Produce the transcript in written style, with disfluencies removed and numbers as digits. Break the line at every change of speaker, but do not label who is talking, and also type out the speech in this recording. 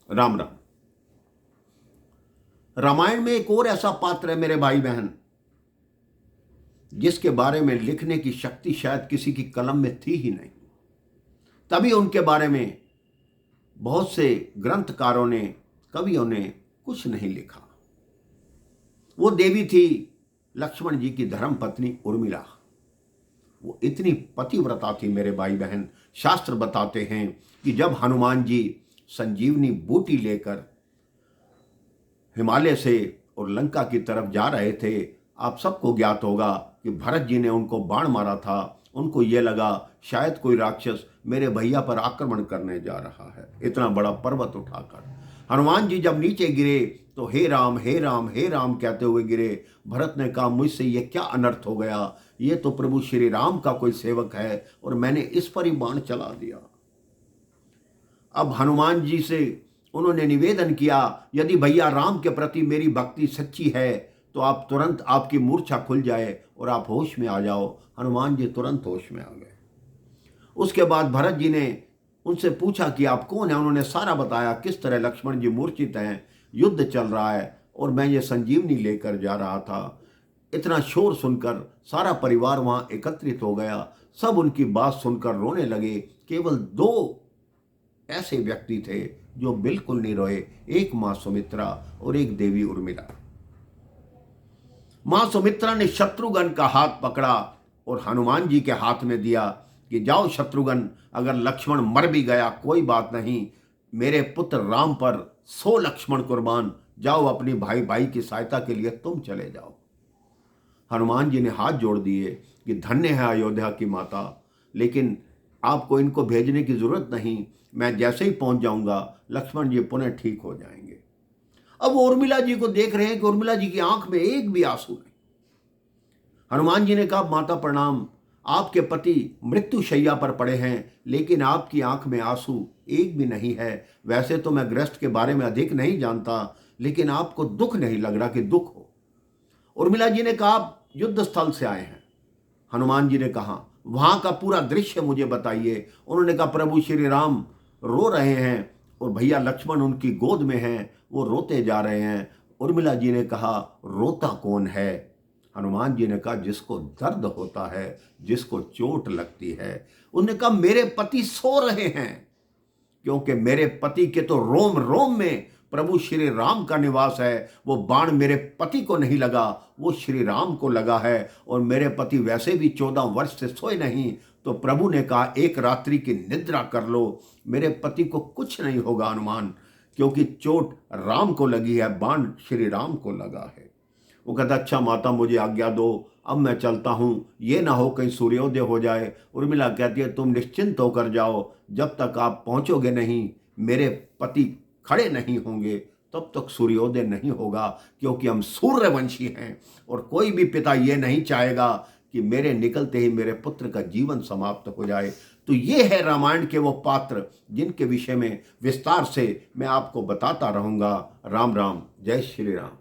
राम राम। रामायण में एक और ऐसा पात्र है मेरे भाई बहन, जिसके बारे में लिखने की शक्ति शायद किसी की कलम में थी ही नहीं। तभी उनके बारे में बहुत से ग्रंथकारों ने, कवियों ने कुछ नहीं लिखा। वो देवी थी लक्ष्मण जी की धर्म पत्नी उर्मिला। वो इतनी पतिव्रता थी मेरे भाई बहन, शास्त्र बताते हैं कि जब हनुमान जी संजीवनी बूटी लेकर हिमालय से और लंका की तरफ जा रहे थे, आप सबको ज्ञात होगा कि भरत जी ने उनको बाण मारा था। उनको ये लगा शायद कोई राक्षस मेरे भैया पर आक्रमण करने जा रहा है। इतना बड़ा पर्वत उठाकर हनुमान जी जब नीचे गिरे तो हे राम हे राम हे राम कहते हुए गिरे। भरत ने कहा मुझसे ये क्या अनर्थ हो गया, ये तो प्रभु श्री राम का कोई सेवक है और मैंने इस पर ही बाण चला दिया। अब हनुमान जी से उन्होंने निवेदन किया, यदि भैया राम के प्रति मेरी भक्ति सच्ची है तो आप तुरंत, आपकी मूर्छा खुल जाए और आप होश में आ जाओ। हनुमान जी तुरंत होश में आ गए। उसके बाद भरत जी ने उनसे पूछा कि आप कौन हैं। उन्होंने सारा बताया किस तरह लक्ष्मण जी मूर्छित हैं, युद्ध चल रहा है और मैं ये संजीवनी लेकर जा रहा था। इतना शोर सुनकर सारा परिवार वहां एकत्रित हो गया। सब उनकी बात सुनकर रोने लगे। केवल दो ऐसे व्यक्ति थे जो बिल्कुल नहीं रोए, एक मां सुमित्रा और एक देवी उर्मिला। मां सुमित्रा ने शत्रुघ्न का हाथ पकड़ा और हनुमान जी के हाथ में दिया कि जाओ शत्रुघ्न, अगर लक्ष्मण मर भी गया कोई बात नहीं, मेरे पुत्र राम पर 100 लक्ष्मण कुर्बान, जाओ अपनी भाई भाई की सहायता के लिए तुम चले जाओ। हनुमान जी ने हाथ जोड़ दिए कि धन्य है अयोध्या की माता, लेकिन आपको इनको भेजने की जरूरत नहीं, मैं जैसे ही पहुंच जाऊंगा लक्ष्मण जी पुनः ठीक हो जाएंगे। अब वो उर्मिला जी को देख रहे हैं कि उर्मिला जी की आंख में एक भी आंसू नहीं। हनुमान जी ने कहा माता प्रणाम, आपके पति मृत्यु शैया पर पड़े हैं, लेकिन आपकी आंख में आंसू एक भी नहीं है। वैसे तो मैं गृहस्थ के बारे में अधिक नहीं जानता, लेकिन आपको दुख नहीं लग रहा कि दुख हो। उर्मिला जी ने कहा आप युद्ध स्थल से आए हैं। हनुमान जी ने कहा वहां का पूरा दृश्य मुझे बताइए। उन्होंने कहा प्रभु श्री राम रो रहे हैं और भैया लक्ष्मण उनकी गोद में हैं, वो रोते जा रहे हैं। उर्मिला जी ने कहा रोता कौन है। हनुमान जी ने कहा जिसको दर्द होता है, जिसको चोट लगती है। उन्होंने कहा मेरे पति सो रहे हैं, क्योंकि मेरे पति के तो रोम रोम में प्रभु श्री राम का निवास है। वो बाण मेरे पति को नहीं लगा, वो श्री राम को लगा है। और मेरे पति वैसे भी 14 वर्ष से सोए नहीं, तो प्रभु ने कहा एक रात्रि की निद्रा कर लो, मेरे पति को कुछ नहीं होगा हनुमान, क्योंकि चोट राम को लगी है, बाण श्री राम को लगा है। वो कहता अच्छा माता मुझे आज्ञा दो, अब मैं चलता हूं, ये ना हो कहीं सूर्योदय हो जाए। उर्मिला कहती है तुम निश्चिंत होकर जाओ, जब तक आप पहुंचोगे नहीं, मेरे पति खड़े नहीं होंगे, तब तक सूर्योदय नहीं होगा, क्योंकि हम सूर्यवंशी हैं और कोई भी पिता ये नहीं चाहेगा कि मेरे निकलते ही मेरे पुत्र का जीवन समाप्त हो जाए। तो ये है रामायण के वो पात्र जिनके विषय में विस्तार से मैं आपको बताता रहूंगा। राम राम, जय श्री राम।